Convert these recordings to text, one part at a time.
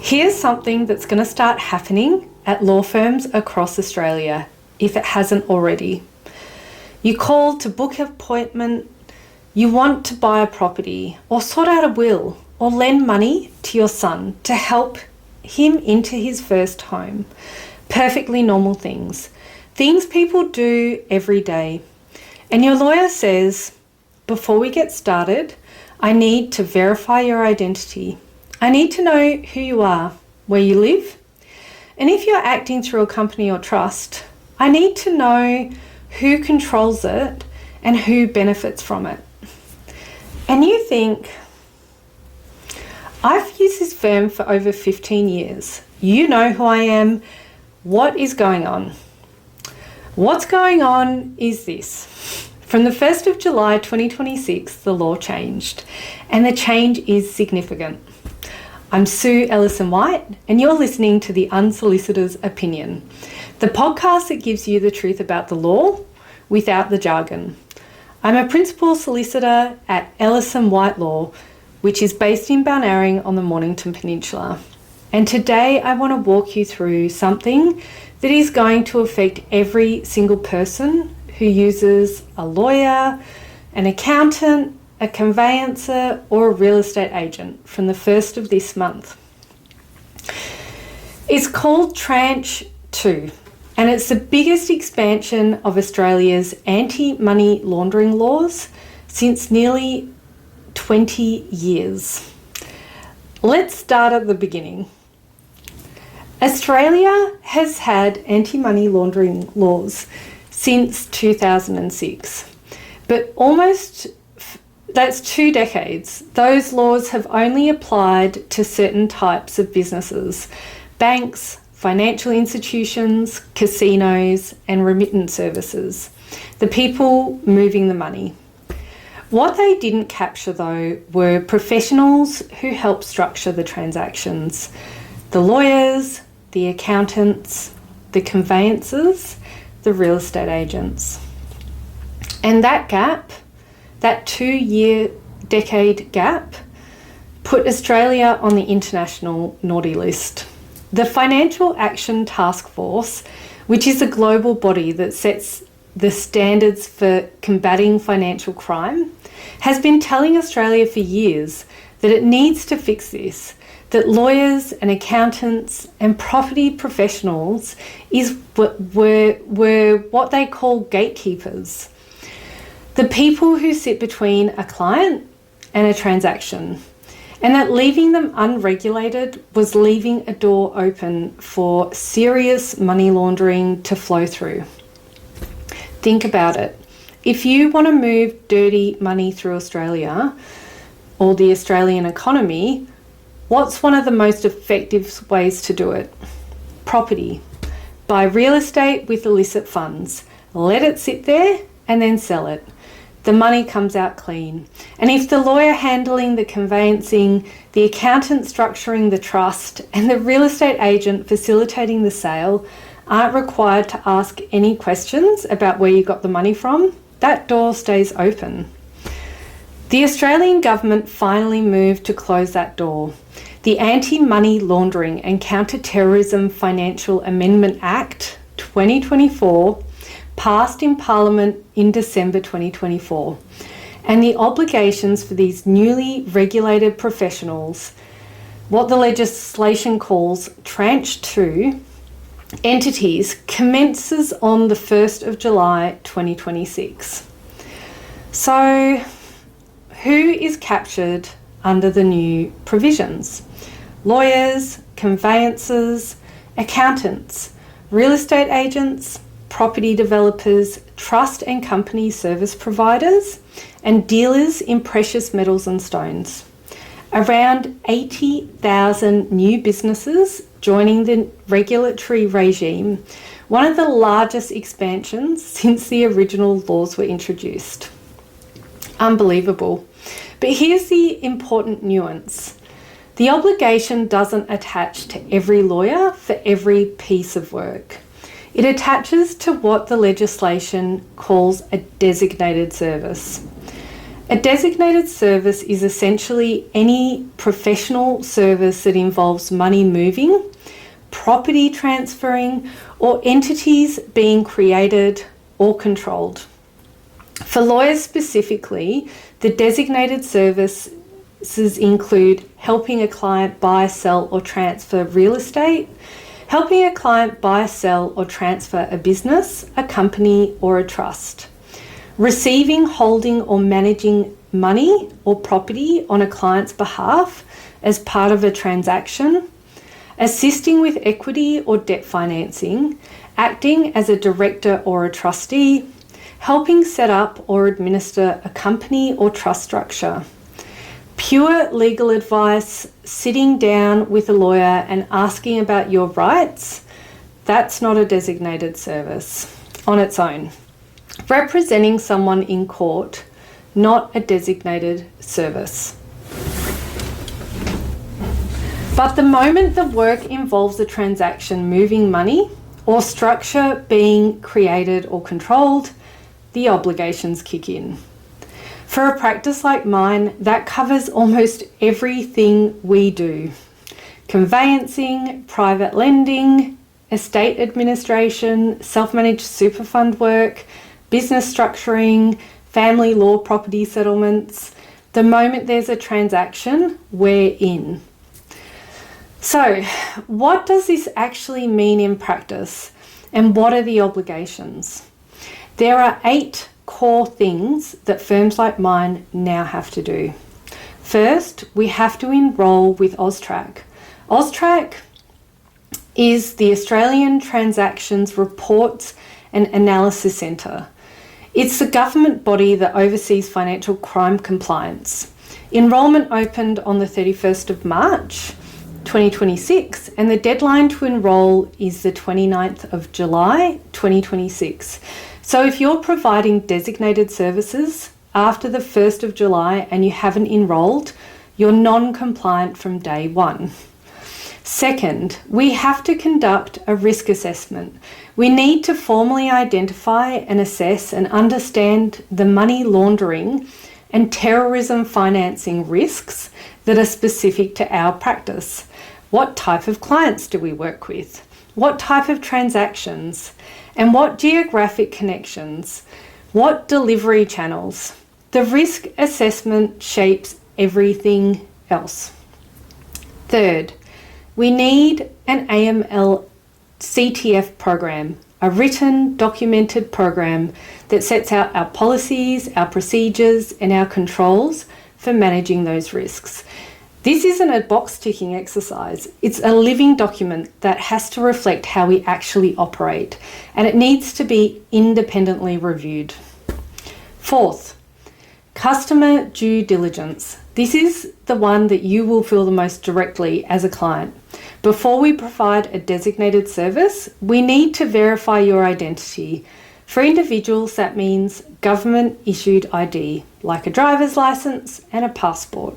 Here's something that's going to start happening at law firms across Australia, if it hasn't already. You call to book an appointment, you want to buy a property or sort out a will or lend money to your son to help him into his first home. Perfectly normal things. Things people do every day. And your lawyer says, before we get started, I need to verify your identity. I need to know who you are, where you live, and if you're acting through a company or trust, I need to know who controls it and who benefits from it. And you think, I've used this firm for over 15 years. You know who I am. What is going on? What's going on is this. From the 1st of July 2026, the law changed, and the change is significant. I'm Sue Ellison-Whyte, and you're listening to The Unsolicitor's Opinion, the podcast that gives you the truth about the law without the jargon. I'm a principal solicitor at Ellison-Whyte Law, which is based in Balnarring on the Mornington Peninsula. And today I want to walk you through something that is going to affect every single person who uses a lawyer, an accountant, a conveyancer or a real estate agent from the 1st of this month. It's called Tranche 2, and it's the biggest expansion of Australia's anti-money laundering laws since nearly 20 years. Let's start at the beginning. Australia has had anti-money laundering laws since 2006, but that's 2 decades. Those laws have only applied to certain types of businesses: banks, financial institutions, casinos, and remittance services, the people moving the money. What they didn't capture, though, were professionals who help structure the transactions: the lawyers, the accountants, the conveyancers, the real estate agents. And that gap, that 2-decade gap, put Australia on the international naughty list. The Financial Action Task Force, which is a global body that sets the standards for combating financial crime, has been telling Australia for years that it needs to fix this, that lawyers and accountants and property professionals were what they call gatekeepers. The people who sit between a client and a transaction, and that leaving them unregulated was leaving a door open for serious money laundering to flow through. Think about it. If you want to move dirty money through Australia or the Australian economy, what's one of the most effective ways to do it? Property. Buy real estate with illicit funds. Let it sit there and then sell it. The money comes out clean. And if the lawyer handling the conveyancing, the accountant structuring the trust, and the real estate agent facilitating the sale aren't required to ask any questions about where you got the money from, that door stays open. The Australian government finally moved to close that door. The Anti-Money Laundering and Counter-Terrorism Financial Amendment Act 2024 passed in Parliament in December 2024, and the obligations for these newly regulated professionals, what the legislation calls Tranche 2 entities, commences on the 1st of July 2026. So, who is captured under the new provisions? Lawyers, conveyancers, accountants, real estate agents, property developers, trust and company service providers, and dealers in precious metals and stones. Around 80,000 new businesses joining the regulatory regime, one of the largest expansions since the original laws were introduced. Unbelievable. But here's the important nuance. The obligation doesn't attach to every lawyer for every piece of work. It attaches to what the legislation calls a designated service. A designated service is essentially any professional service that involves money moving, property transferring, or entities being created or controlled. For lawyers specifically, the designated services include helping a client buy, sell, or transfer real estate, helping a client buy, sell, or transfer a business, a company, or a trust, receiving, holding, or managing money or property on a client's behalf as part of a transaction, assisting with equity or debt financing, acting as a director or a trustee, helping set up or administer a company or trust structure. Pure legal advice, sitting down with a lawyer and asking about your rights, that's not a designated service on its own. Representing someone in court, not a designated service. But the moment the work involves a transaction moving money or structure being created or controlled, the obligations kick in. For a practice like mine, that covers almost everything we do. Conveyancing, private lending, estate administration, self-managed super fund work, business structuring, family law property settlements. The moment there's a transaction, we're in. So, what does this actually mean in practice, and what are the obligations? There are 8 core things that firms like mine now have to do. First, we have to enrol with AUSTRAC. AUSTRAC is the Australian Transactions Reports and Analysis Centre. It's the government body that oversees financial crime compliance. Enrolment opened on the 31st of March 2026, and the deadline to enrol is the 29th of July 2026. So if you're providing designated services after the 1st of July and you haven't enrolled, you're non-compliant from day one. Second, we have to conduct a risk assessment. We need to formally identify and assess and understand the money laundering and terrorism financing risks that are specific to our practice. What type of clients do we work with? What type of transactions? And what geographic connections? What delivery channels? The risk assessment shapes everything else. Third, we need an AML CTF program, a written, documented program that sets out our policies, our procedures, and our controls for managing those risks. This isn't a box-ticking exercise. It's a living document that has to reflect how we actually operate, and it needs to be independently reviewed. Fourth, customer due diligence. This is the one that you will feel the most directly as a client. Before we provide a designated service, we need to verify your identity. For individuals, that means government-issued ID, like a driver's license and a passport.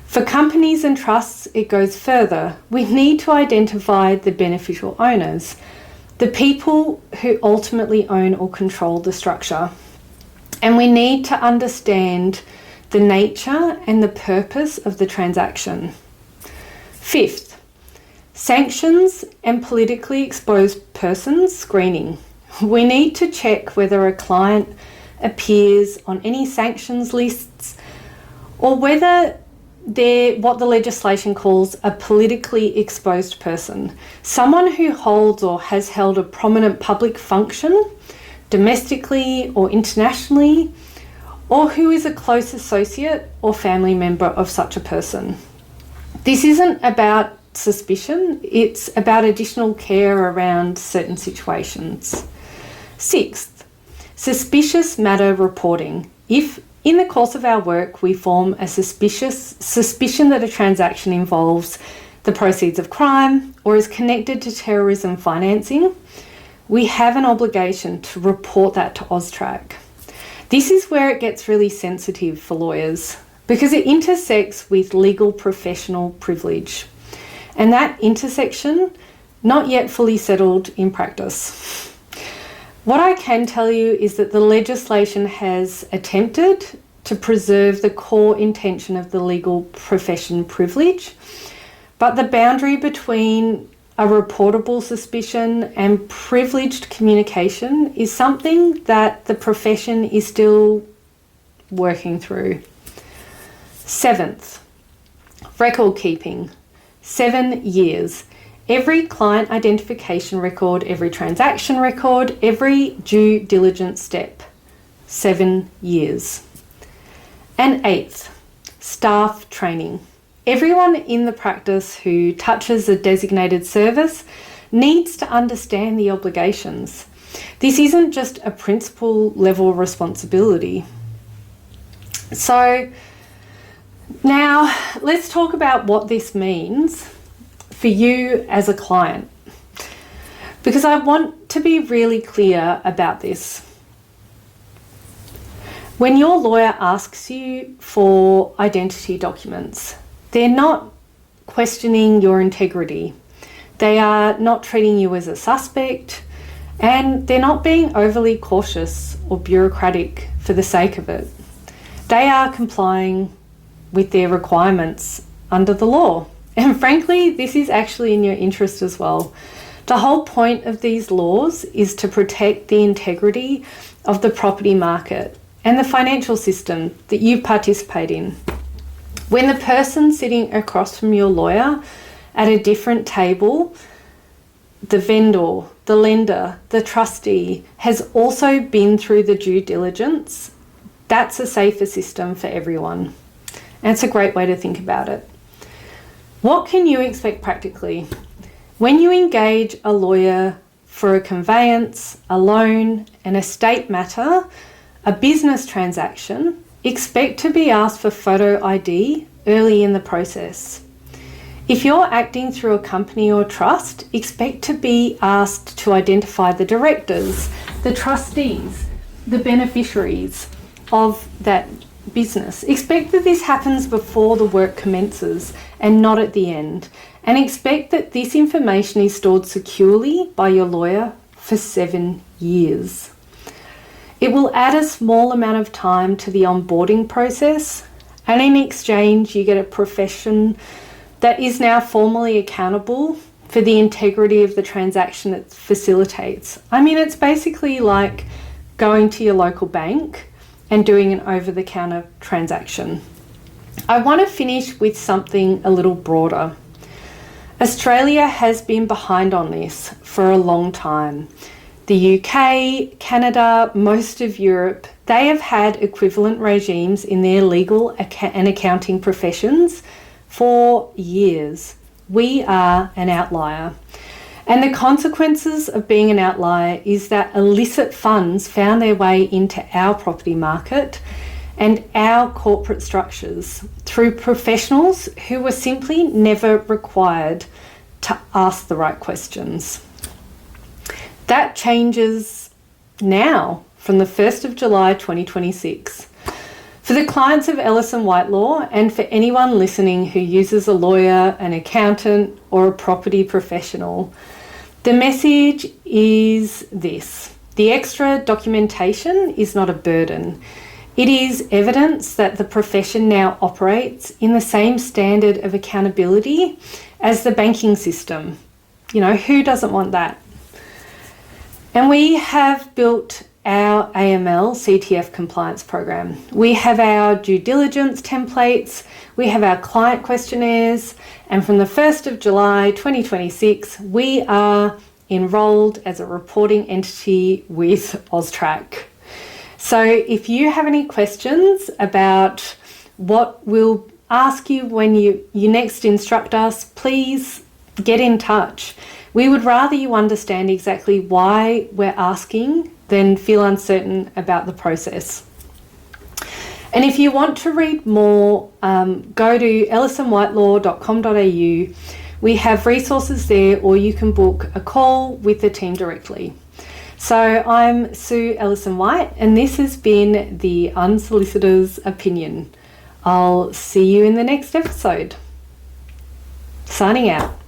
For companies and trusts, it goes further. We need to identify the beneficial owners, the people who ultimately own or control the structure. And we need to understand the nature and the purpose of the transaction. Fifth, sanctions and politically exposed persons screening. We need to check whether a client appears on any sanctions lists or whether they're what the legislation calls a politically exposed person, someone who holds or has held a prominent public function domestically or internationally, or who is a close associate or family member of such a person. This isn't about suspicion, it's about additional care around certain situations. Sixth, suspicious matter reporting. If in the course of our work we form a suspicion that a transaction involves the proceeds of crime or is connected to terrorism financing, we have an obligation to report that to AUSTRAC. This is where it gets really sensitive for lawyers. because it intersects with legal professional privilege. And that intersection, not yet fully settled in practice. What I can tell you is that the legislation has attempted to preserve the core intention of the legal profession privilege, but the boundary between a reportable suspicion and privileged communication is something that the profession is still working through. 7th, record keeping. 7 years. Every client identification record, every transaction record, every due diligence step. 7 years. And 8th, staff training. Everyone in the practice who touches a designated service needs to understand the obligations. This isn't just a principal level responsibility. So now let's talk about what this means for you as a client, because I want to be really clear about this. When your lawyer asks you for identity documents, they're not questioning your integrity. They are not treating you as a suspect, and they're not being overly cautious or bureaucratic for the sake of it. They are complying with their requirements under the law. And frankly, this is actually in your interest as well. The whole point of these laws is to protect the integrity of the property market and the financial system that you participate in. When the person sitting across from your lawyer at a different table, the vendor, the lender, the trustee, has also been through the due diligence, that's a safer system for everyone. And it's a great way to think about it. What can you expect practically? When you engage a lawyer for a conveyance, a loan, an estate matter, a business transaction, expect to be asked for photo ID early in the process. If you're acting through a company or trust, expect to be asked to identify the directors, the trustees, the beneficiaries of that business. Expect that this happens before the work commences and not at the end. And expect that this information is stored securely by your lawyer for 7 years. It will add a small amount of time to the onboarding process, and in exchange you get a profession that is now formally accountable for the integrity of the transaction it facilitates. I mean, it's basically like going to your local bank and doing an over-the-counter transaction. I want to finish with something a little broader. Australia has been behind on this for a long time. The UK, Canada, most of Europe, they have had equivalent regimes in their legal and accounting professions for years. We are an outlier. And the consequences of being an outlier is that illicit funds found their way into our property market and our corporate structures through professionals who were simply never required to ask the right questions. That changes now from the 1st of July 2026. For the clients of Ellison-Whyte Law, and for anyone listening who uses a lawyer, an accountant, or a property professional, the message is this: the extra documentation is not a burden. It is evidence that the profession now operates in the same standard of accountability as the banking system. You know, who doesn't want that? And we have built our AML CTF compliance program. We have our due diligence templates, we have our client questionnaires, and from the 1st of July 2026, we are enrolled as a reporting entity with AUSTRAC. So if you have any questions about what we'll ask you when you next instruct us, please get in touch. We would rather you understand exactly why we're asking than feel uncertain about the process. And if you want to read more, go to ellisonwhitelaw.com.au. We have resources there, or you can book a call with the team directly. So I'm Sue Ellison-Whyte, and this has been the Unsolicitor's Opinion. I'll see you in the next episode. Signing out.